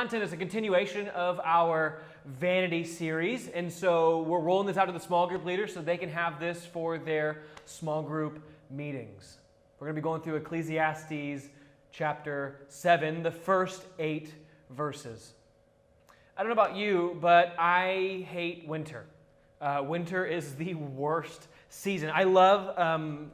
content is a continuation of our Vanity series, and so we're rolling this out to the small group leaders so they can have this for their small group meetings. We're going to be going through Ecclesiastes chapter 7, the first 8 verses. I don't know about you, but I hate winter. Winter is the worst season. I love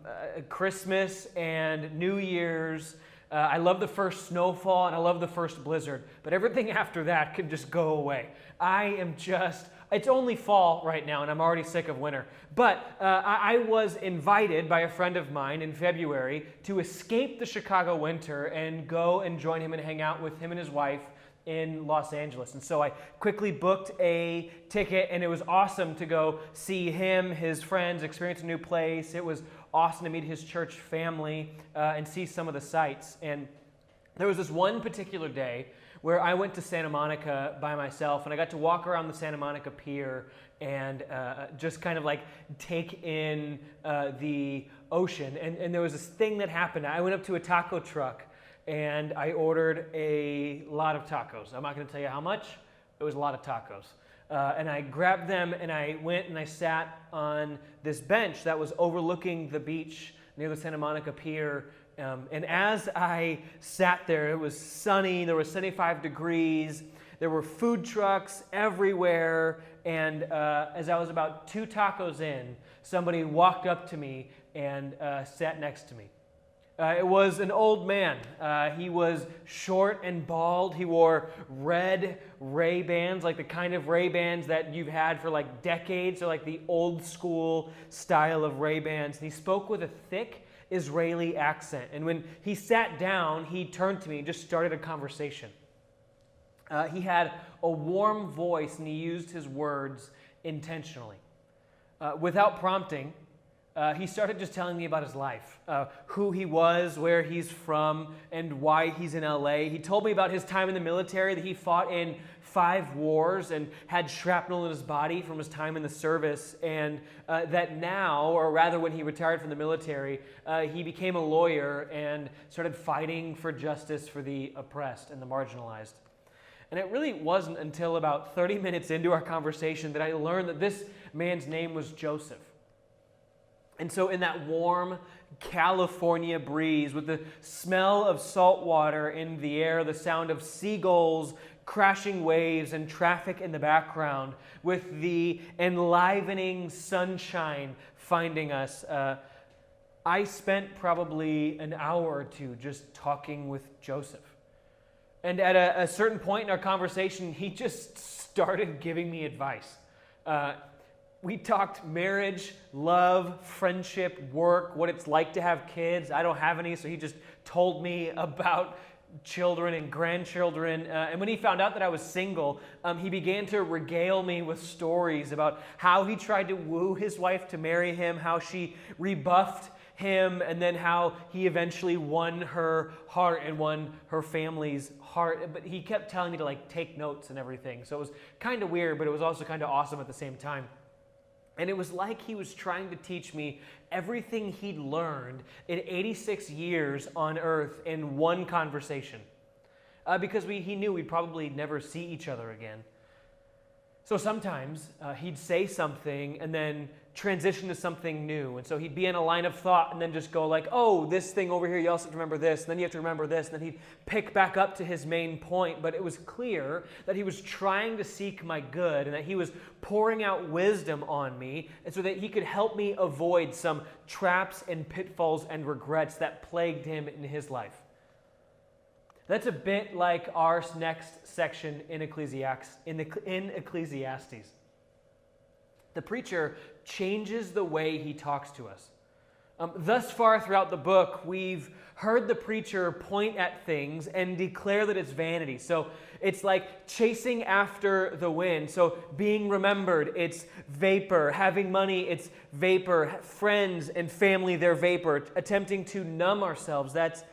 Christmas and New Year's. I love the first snowfall and I love the first blizzard, but everything after that can just go away. It's only fall right now and I'm already sick of winter. But I was invited by a friend of mine in February to escape the Chicago winter and go and join him and hang out with him and his wife in Los Angeles. And so I quickly booked a ticket, and it was awesome to go see him, his friends, experience a new place. It was awesome to meet his church family and see some of the sights. And there was this one particular day where I went to Santa Monica by myself, and I got to walk around the Santa Monica Pier and just kind of like take in the ocean. And there was this thing that happened. I went up to a taco truck, and I ordered a lot of tacos. I'm not going to tell you how much. It was a lot of tacos. And I grabbed them, and I went and I sat on this bench that was overlooking the beach near the Santa Monica Pier. And as I sat there, it was sunny. There was 75 degrees. There were food trucks everywhere. And as I was about 2 tacos in, somebody walked up to me and sat next to me. It was an old man. He was short and bald. He wore red Ray-Bans, like the kind of Ray-Bans that you've had for like decades, or like the old school style of Ray-Bans. And he spoke with a thick Israeli accent. And when he sat down, he turned to me and just started a conversation. He had a warm voice, and he used his words intentionally. Without prompting, he started just telling me about his life, who he was, where he's from, and why he's in LA. He told me about his time in the military, that he fought in 5 wars and had shrapnel in his body from his time in the service, and that now, or rather when he retired from the military, he became a lawyer and started fighting for justice for the oppressed and the marginalized. And it really wasn't until about 30 minutes into our conversation that I learned that this man's name was Joseph. And so in that warm California breeze, with the smell of salt water in the air, the sound of seagulls, crashing waves, and traffic in the background, with the enlivening sunshine finding us, I spent probably an hour or two just talking with Joseph. And at a certain point in our conversation, he just started giving me advice. We talked marriage, love, friendship, work, what it's like to have kids. I don't have any, so he just told me about children and grandchildren. And when he found out that I was single, he began to regale me with stories about how he tried to woo his wife to marry him, how she rebuffed him, and then how he eventually won her heart and won her family's heart. But he kept telling me to like take notes and everything. So it was kind of weird, but it was also kind of awesome at the same time. And it was like he was trying to teach me everything he'd learned in 86 years on earth in one conversation. Because he knew we'd probably never see each other again. So sometimes he'd say something and then transition to something new. And so he'd be in a line of thought and then just go like, oh, this thing over here, you also have to remember this, and then you have to remember this, and then he'd pick back up to his main point. But it was clear that he was trying to seek my good and that he was pouring out wisdom on me, and so that he could help me avoid some traps and pitfalls and regrets that plagued him in his life. That's a bit like our next section in Ecclesiastes. The preacher changes the way he talks to us. Thus far throughout the book, we've heard the preacher point at things and declare that it's vanity. So it's like chasing after the wind. So being remembered, it's vapor. Having money, it's vapor. Friends and family, they're vapor. Attempting to numb ourselves, that's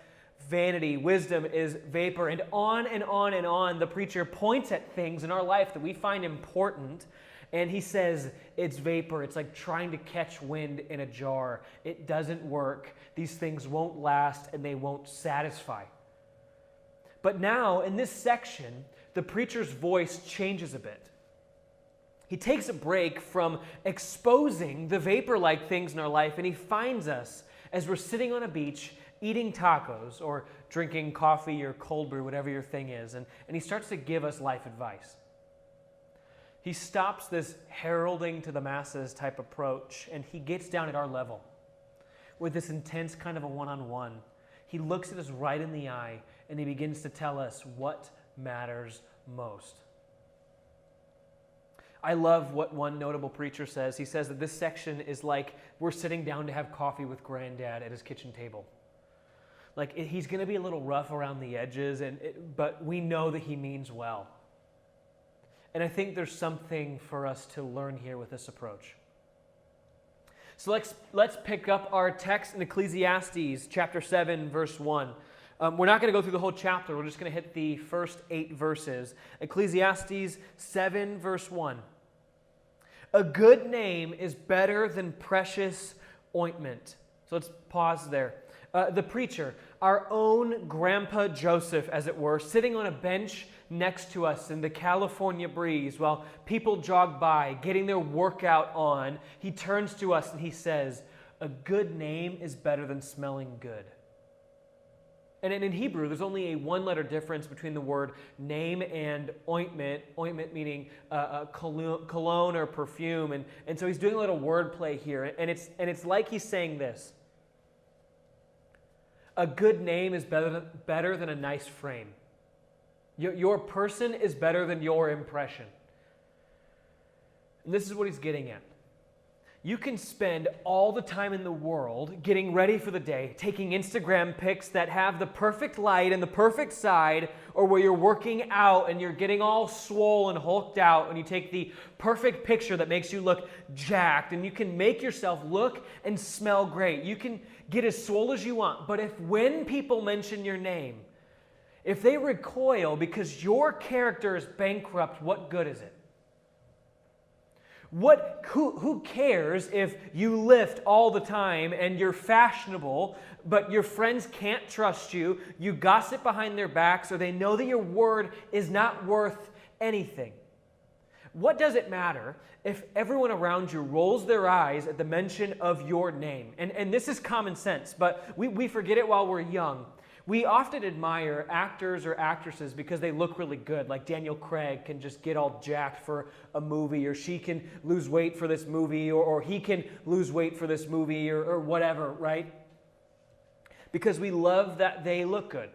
vanity. Wisdom is vapor. And on and on and on, the preacher points at things in our life that we find important, and he says it's vapor. It's like trying to catch wind in a jar. It doesn't work. These things won't last, and they won't satisfy. But now, in this section, the preacher's voice changes a bit. He takes a break from exposing the vapor-like things in our life, and he finds us as we're sitting on a beach eating tacos or drinking coffee or cold brew, whatever your thing is, and he starts to give us life advice. He stops this heralding to the masses type approach, and he gets down at our level with this intense kind of a one-on-one. He looks at us right in the eye, and he begins to tell us what matters most. I love what one notable preacher says. He says that this section is like we're sitting down to have coffee with Granddad at his kitchen table. Like he's going to be a little rough around the edges, but we know that he means well. And I think there's something for us to learn here with this approach. So let's pick up our text in Ecclesiastes chapter 7, verse 1. We're not going to go through the whole chapter. We're just going to hit the first 8 verses. Ecclesiastes 7, verse 1. A good name is better than precious ointment. So let's pause there. The preacher, our own Grandpa Joseph, as it were, sitting on a bench next to us in the California breeze while people jog by, getting their workout on, he turns to us and he says, a good name is better than smelling good. And in Hebrew, there's only a one-letter difference between the word name and ointment, ointment meaning cologne or perfume. And so he's doing a little wordplay here. And it's like he's saying this. A good name is better than a nice frame. Your person is better than your impression. And this is what he's getting at. You can spend all the time in the world getting ready for the day, taking Instagram pics that have the perfect light and the perfect side, or where you're working out and you're getting all swole and hulked out, and you take the perfect picture that makes you look jacked, and you can make yourself look and smell great. You can get as swole as you want, but if when people mention your name, if they recoil because your character is bankrupt, what good is it? Who cares if you lift all the time and you're fashionable, but your friends can't trust you, you gossip behind their backs, or they know that your word is not worth anything? What does it matter if everyone around you rolls their eyes at the mention of your name? And this is common sense, but we forget it while we're young. We often admire actors or actresses because they look really good. Like Daniel Craig can just get all jacked for a movie, or she can lose weight for this movie, or he can lose weight for this movie, or whatever, right? Because we love that they look good.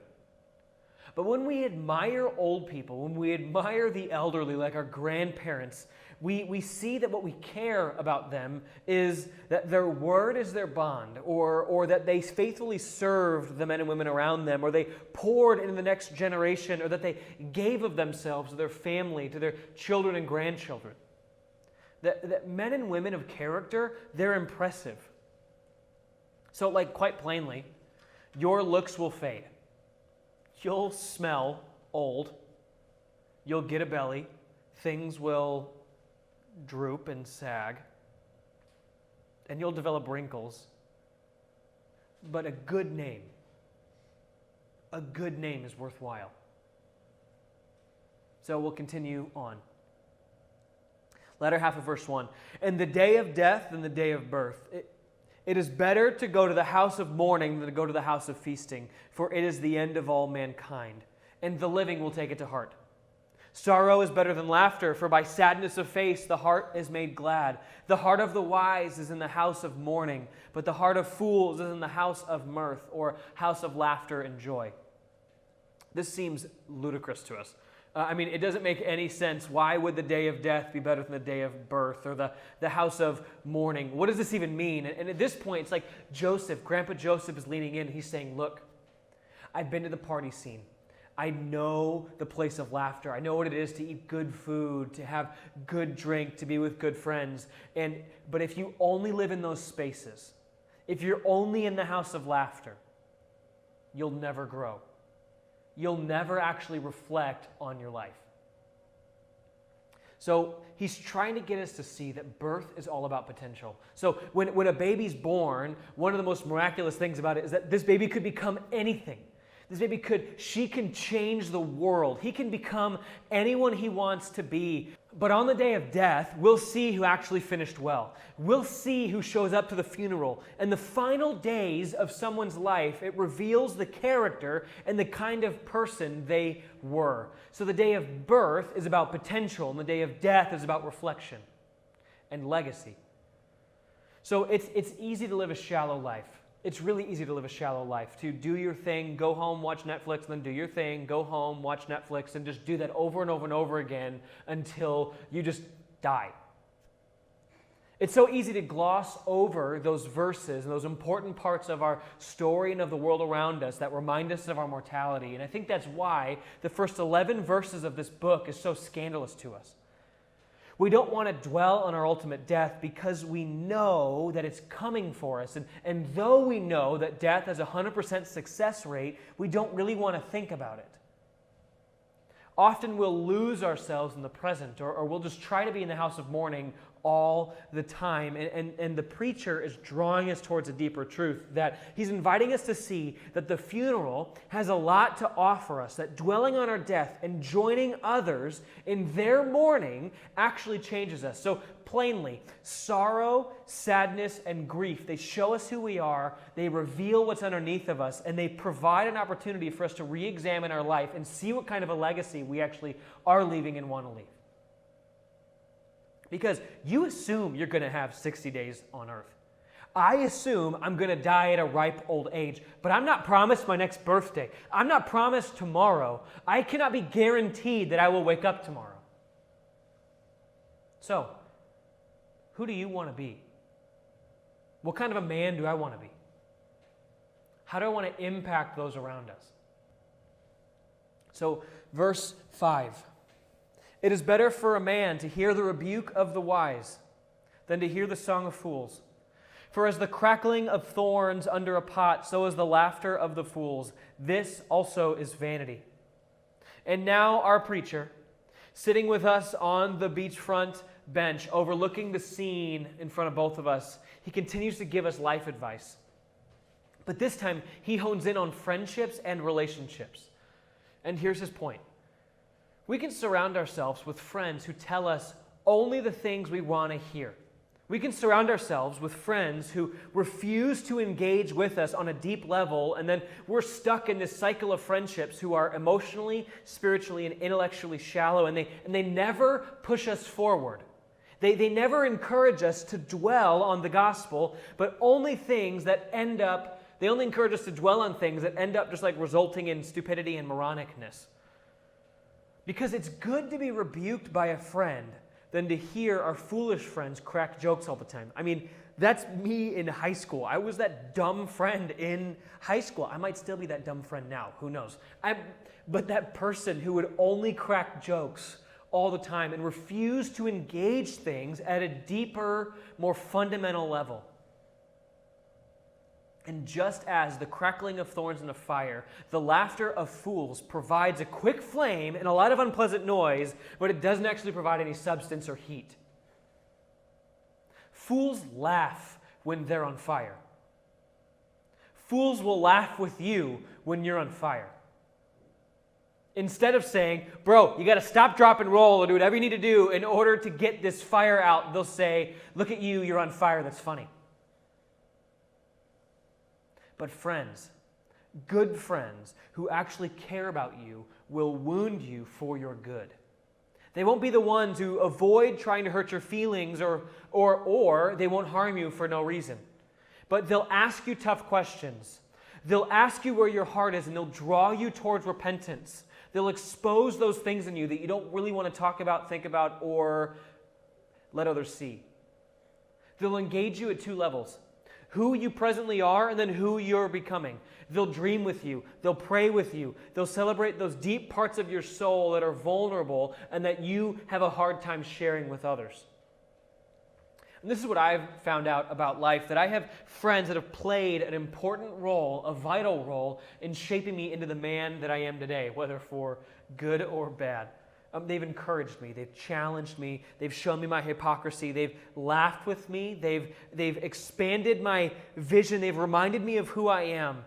But when we admire old people, when we admire the elderly, like our grandparents, we see that what we care about them is that their word is their bond, or that they faithfully served the men and women around them, or they poured into the next generation, or that they gave of themselves to their family, to their children and grandchildren. That men and women of character, they're impressive. So, like, quite plainly, your looks will fade. You'll smell old. You'll get a belly. Things will droop and sag. And you'll develop wrinkles. But a good name is worthwhile. So we'll continue on. Latter half of verse 1. And the day of death and the day of birth. It is better to go to the house of mourning than to go to the house of feasting, for it is the end of all mankind, and the living will take it to heart. Sorrow is better than laughter, for by sadness of face the heart is made glad. The heart of the wise is in the house of mourning, but the heart of fools is in the house of mirth, or house of laughter and joy. This seems ludicrous to us. It doesn't make any sense. Why would the day of death be better than the day of birth, or the house of mourning? What does this even mean? And at this point, it's like Grandpa Joseph is leaning in. He's saying, look, I've been to the party scene. I know the place of laughter. I know what it is to eat good food, to have good drink, to be with good friends. But if you only live in those spaces, if you're only in the house of laughter, you'll never grow. You'll never actually reflect on your life. So he's trying to get us to see that birth is all about potential. So when a baby's born, one of the most miraculous things about it is that this baby could become anything. She can change the world. He can become anyone he wants to be. But on the day of death, we'll see who actually finished well. We'll see who shows up to the funeral. And the final days of someone's life, it reveals the character and the kind of person they were. So the day of birth is about potential, and the day of death is about reflection and legacy. So it's easy to live a shallow life. It's really easy to live a shallow life, to do your thing, go home, watch Netflix, and then do your thing, go home, watch Netflix, and just do that over and over and over again until you just die. It's so easy to gloss over those verses and those important parts of our story and of the world around us that remind us of our mortality. And I think that's why the first 11 verses of this book is so scandalous to us. We don't want to dwell on our ultimate death because we know that it's coming for us. And though we know that death has a 100% success rate, we don't really want to think about it. Often we'll lose ourselves in the present, or we'll just try to be in the house of mourning all the time. And the preacher is drawing us towards a deeper truth, that he's inviting us to see that the funeral has a lot to offer us, that dwelling on our death and joining others in their mourning actually changes us. So plainly, sorrow, sadness, and grief, they show us who we are, they reveal what's underneath of us, and they provide an opportunity for us to re-examine our life and see what kind of a legacy we actually are leaving and want to leave. Because you assume you're going to have 60 days on earth. I assume I'm going to die at a ripe old age, but I'm not promised my next birthday. I'm not promised tomorrow. I cannot be guaranteed that I will wake up tomorrow. So, who do you want to be? What kind of a man do I want to be? How do I want to impact those around us? So, verse 5. It is better for a man to hear the rebuke of the wise than to hear the song of fools. For as the crackling of thorns under a pot, so is the laughter of the fools. This also is vanity. And now our preacher, sitting with us on the beachfront bench, overlooking the scene in front of both of us, he continues to give us life advice. But this time, he hones in on friendships and relationships. And here's his point. We can surround ourselves with friends who tell us only the things we want to hear. We can surround ourselves with friends who refuse to engage with us on a deep level, and then we're stuck in this cycle of friendships who are emotionally, spiritually, and intellectually shallow, and they never push us forward. They never encourage us to dwell on the gospel, but only things that end up, they only encourage us to dwell on things that end up just like resulting in stupidity and moronicness. Because it's good to be rebuked by a friend than to hear our foolish friends crack jokes all the time. I mean, that's me in high school. I was that dumb friend in high school. I might still be that dumb friend now. Who knows? But that person who would only crack jokes all the time and refuse to engage things at a deeper, more fundamental level. And just as the crackling of thorns in a fire, the laughter of fools provides a quick flame and a lot of unpleasant noise, but it doesn't actually provide any substance or heat. Fools laugh when they're on fire. Fools will laugh with you when you're on fire. Instead of saying, bro, you got to stop, drop, and roll or do whatever you need to do in order to get this fire out, they'll say, look at you, you're on fire, that's funny. But friends, good friends who actually care about you will wound you for your good. They won't be the ones who avoid trying to hurt your feelings or they won't harm you for no reason. But they'll ask you tough questions. They'll ask you where your heart is and they'll draw you towards repentance. They'll expose those things in you that you don't really want to talk about, think about, or let others see. They'll engage you at two levels. Who you presently are and then who you're becoming. They'll dream with you. They'll pray with you. They'll celebrate those deep parts of your soul that are vulnerable and that you have a hard time sharing with others. And this is what I've found out about life, that I have friends that have played an important role, a vital role, in shaping me into the man that I am today, whether for good or bad. They've encouraged me. They've challenged me. They've shown me my hypocrisy. They've laughed with me. They've expanded my vision. They've reminded me of who I am.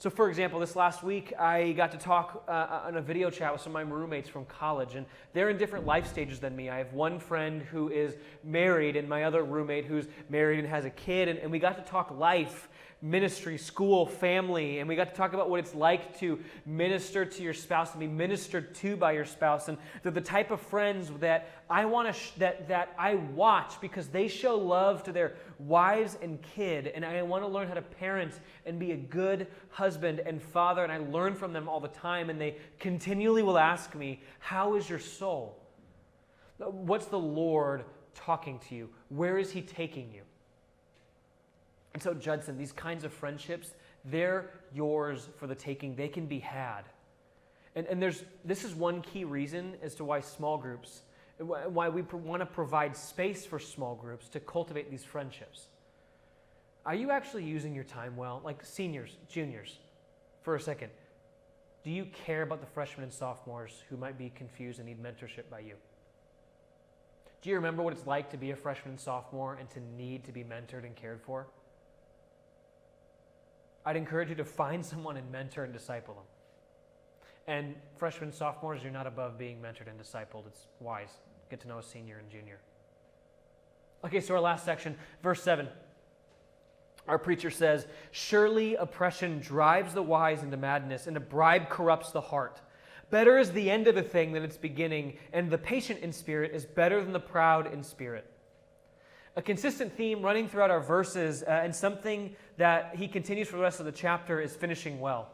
So for example, this last week, I got to talk on a video chat with some of my roommates from college, and they're in different life stages than me. I have one friend who is married, and my other roommate who's married and has a kid, and we got to talk life, ministry, school, family, and we got to talk about what it's like to minister to your spouse and be ministered to by your spouse, and they're the type of friends that I want to that I watch because they show love to their wives and kid, and I want to learn how to parent and be a good husband and father, and I learn from them all the time, and they continually will ask me, how is your soul? What's the Lord talking to you? Where is He taking you? And so, Judson, these kinds of friendships, they're yours for the taking. They can be had. And this is one key reason as to why small groups, why we want to provide space for small groups to cultivate these friendships. Are you actually using your time well? Like seniors, juniors, for a second. Do you care about the freshmen and sophomores who might be confused and need mentorship by you? Do you remember what it's like to be a freshman and sophomore and to need to be mentored and cared for? I'd encourage you to find someone and mentor and disciple them. And freshmen and sophomores, you're not above being mentored and discipled. It's wise. Get to know a senior and junior. Okay, so our last section, verse 7. Our preacher says, "Surely oppression drives the wise into madness, and a bribe corrupts the heart. Better is the end of a thing than its beginning, and the patient in spirit is better than the proud in spirit." A consistent theme running throughout our verses, and something that he continues for the rest of the chapter, is finishing well.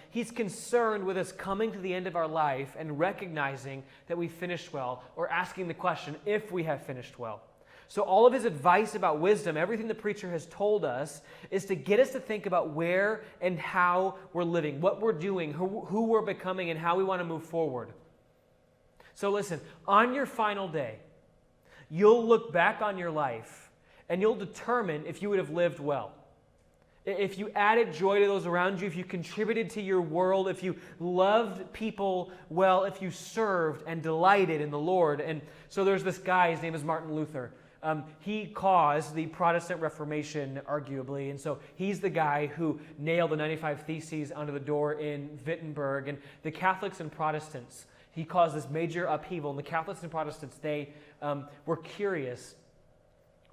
He's concerned with us coming to the end of our life and recognizing that we finished well, or asking the question if we have finished well. So all of his advice about wisdom, everything the preacher has told us, is to get us to think about where and how we're living, what we're doing, who we're becoming, and how we want to move forward. So listen, on your final day, you'll look back on your life and you'll determine if you would have lived well. If you added joy to those around you, if you contributed to your world, if you loved people well, if you served and delighted in the Lord. And so there's this guy, his name is Martin Luther. He caused the Protestant Reformation, arguably, and so he's the guy who nailed the 95 Theses onto the door in Wittenberg. And the Catholics and Protestants, he caused this major upheaval. And the Catholics and Protestants, they were curious,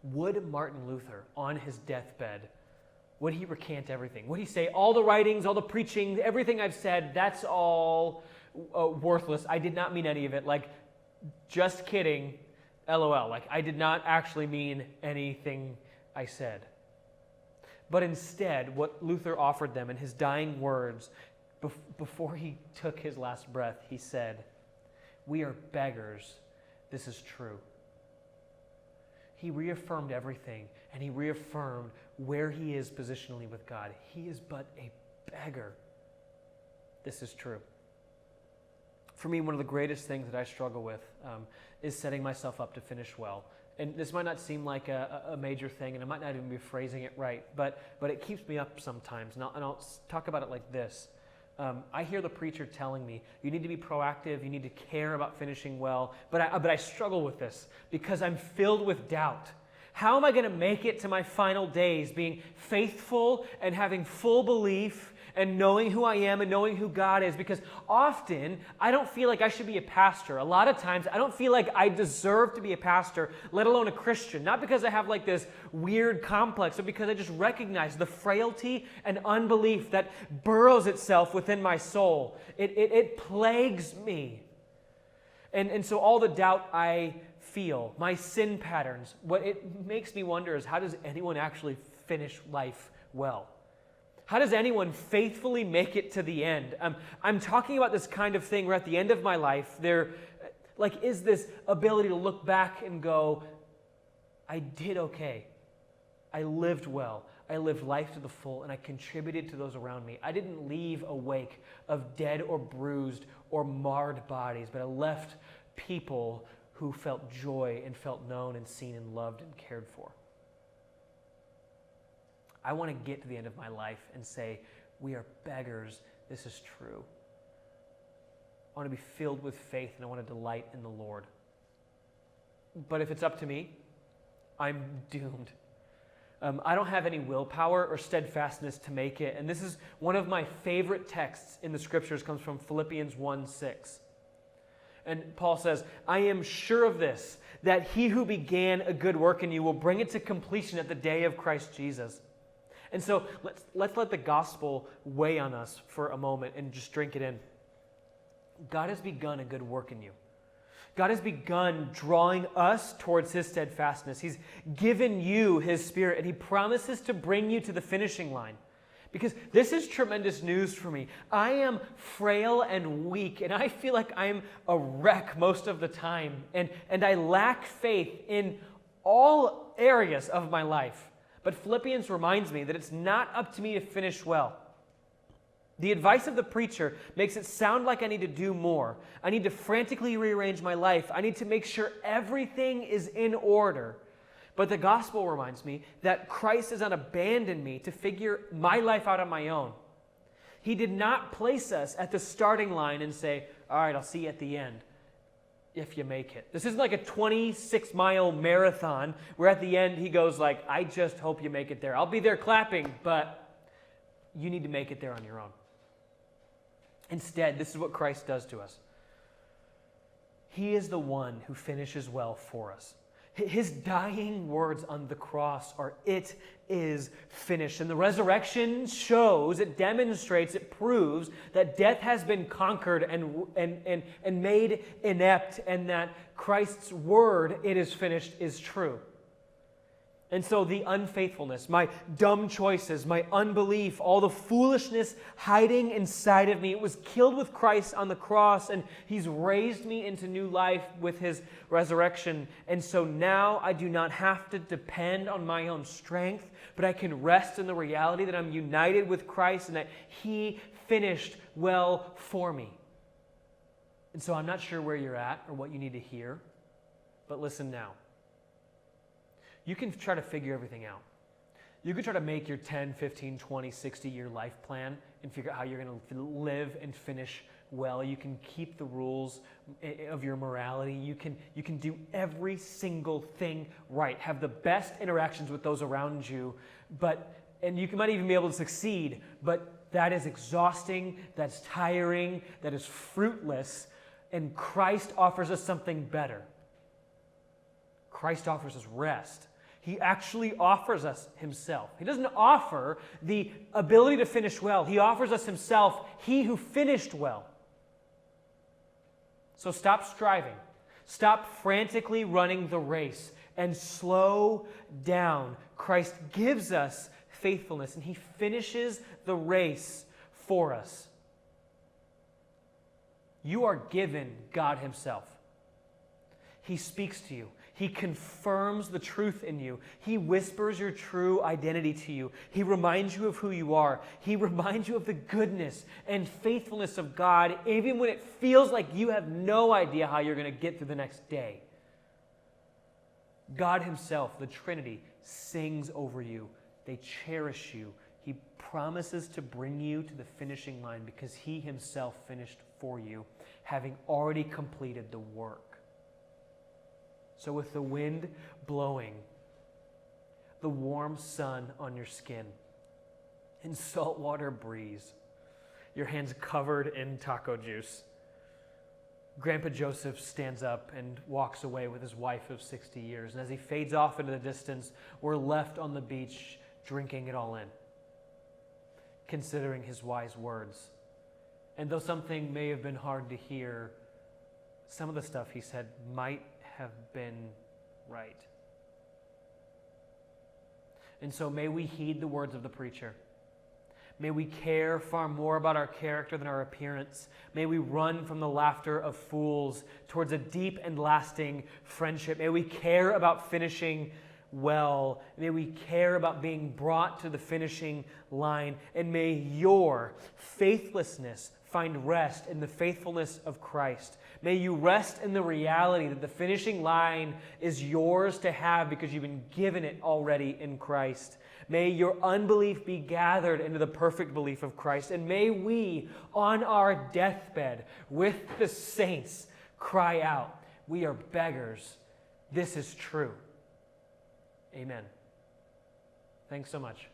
would Martin Luther, on his deathbed, would he recant everything? Would he say, all the writings, all the preaching, everything I've said, that's all worthless. I did not mean any of it. Like, just kidding, LOL. Like, I did not actually mean anything I said. But instead, what Luther offered them in his dying words, before he took his last breath, he said, "We are beggars. This is true." He reaffirmed everything, and he reaffirmed where he is positionally with God. He is but a beggar. This is true. For me, one of the greatest things that I struggle with is setting myself up to finish well. And this might not seem like a major thing, and I might not even be phrasing it right, but it keeps me up sometimes. And I'll talk about it like this. I hear the preacher telling me, you need to be proactive, you need to care about finishing well, but I struggle with this because I'm filled with doubt. How am I going to make it to my final days being faithful and having full belief and knowing who I am and knowing who God is? Because often I don't feel like I should be a pastor. A lot of times I don't feel like I deserve to be a pastor, let alone a Christian. Not because I have like this weird complex, but because I just recognize the frailty and unbelief that burrows itself within my soul. It plagues me. And so all the doubt I feel, my sin patterns, what it makes me wonder is, how does anyone actually finish life well? How does anyone faithfully make it to the end? I'm talking about this kind of thing where at the end of my life, there is this ability to look back and go, I did okay. I lived well. I lived life to the full, and I contributed to those around me. I didn't leave a wake of dead or bruised or marred bodies, but I left people who felt joy and felt known and seen and loved and cared for. I want to get to the end of my life and say, we are beggars. This is true. I want to be filled with faith, and I want to delight in the Lord. But if it's up to me, I'm doomed. I don't have any willpower or steadfastness to make it. And this is one of my favorite texts in the scriptures, comes from Philippians 1:6. And Paul says, I am sure of this, that he who began a good work in you will bring it to completion at the day of Christ Jesus. And so let's let the gospel weigh on us for a moment and just drink it in. God has begun a good work in you. God has begun drawing us towards his steadfastness. He's given you his Spirit, and he promises to bring you to the finishing line. Because this is tremendous news for me. I am frail and weak, and I feel like I'm a wreck most of the time. And I lack faith in all areas of my life. But Philippians reminds me that it's not up to me to finish well. The advice of the preacher makes it sound like I need to do more. I need to frantically rearrange my life. I need to make sure everything is in order. But the gospel reminds me that Christ has not abandoned me to figure my life out on my own. He did not place us at the starting line and say, all right, I'll see you at the end if you make it. This isn't like a 26-mile marathon where at the end he goes like, I just hope you make it there. I'll be there clapping, but you need to make it there on your own. Instead, this is what Christ does to us. He is the one who finishes well for us. His dying words on the cross are, it is finished. And the resurrection shows, it demonstrates, it proves that death has been conquered and made inept, and that Christ's word, it is finished, is true. And so the unfaithfulness, my dumb choices, my unbelief, all the foolishness hiding inside of me, it was killed with Christ on the cross, and he's raised me into new life with his resurrection. And so now I do not have to depend on my own strength, but I can rest in the reality that I'm united with Christ and that he finished well for me. And so I'm not sure where you're at or what you need to hear, but listen now. You can try to figure everything out. You can try to make your 10, 15, 20, 60-year life plan and figure out how you're going to live and finish well. You can keep the rules of your morality. You can do every single thing right. Have the best interactions with those around you. And you might even be able to succeed, but that is exhausting, that's tiring, that is fruitless, and Christ offers us something better. Christ offers us rest. He actually offers us himself. He doesn't offer the ability to finish well. He offers us himself, he who finished well. So stop striving. Stop frantically running the race and slow down. Christ gives us faithfulness, and he finishes the race for us. You are given God himself. He speaks to you. He confirms the truth in you. He whispers your true identity to you. He reminds you of who you are. He reminds you of the goodness and faithfulness of God, even when it feels like you have no idea how you're going to get through the next day. God himself, the Trinity, sings over you. They cherish you. He promises to bring you to the finishing line because he himself finished for you, having already completed the work. So with the wind blowing, the warm sun on your skin, and saltwater breeze, your hands covered in taco juice, Grandpa Joseph stands up and walks away with his wife of 60 years. And as he fades off into the distance, we're left on the beach drinking it all in, considering his wise words. And though something may have been hard to hear, some of the stuff he said might have been right. And so may we heed the words of the preacher. May we care far more about our character than our appearance. May we run from the laughter of fools towards a deep and lasting friendship. May we care about finishing well. May we care about being brought to the finishing line. And may your faithlessness find rest in the faithfulness of Christ. May you rest in the reality that the finishing line is yours to have because you've been given it already in Christ. May your unbelief be gathered into the perfect belief of Christ. And may we, on our deathbed with the saints, cry out, we are beggars. This is true. Amen. Thanks so much.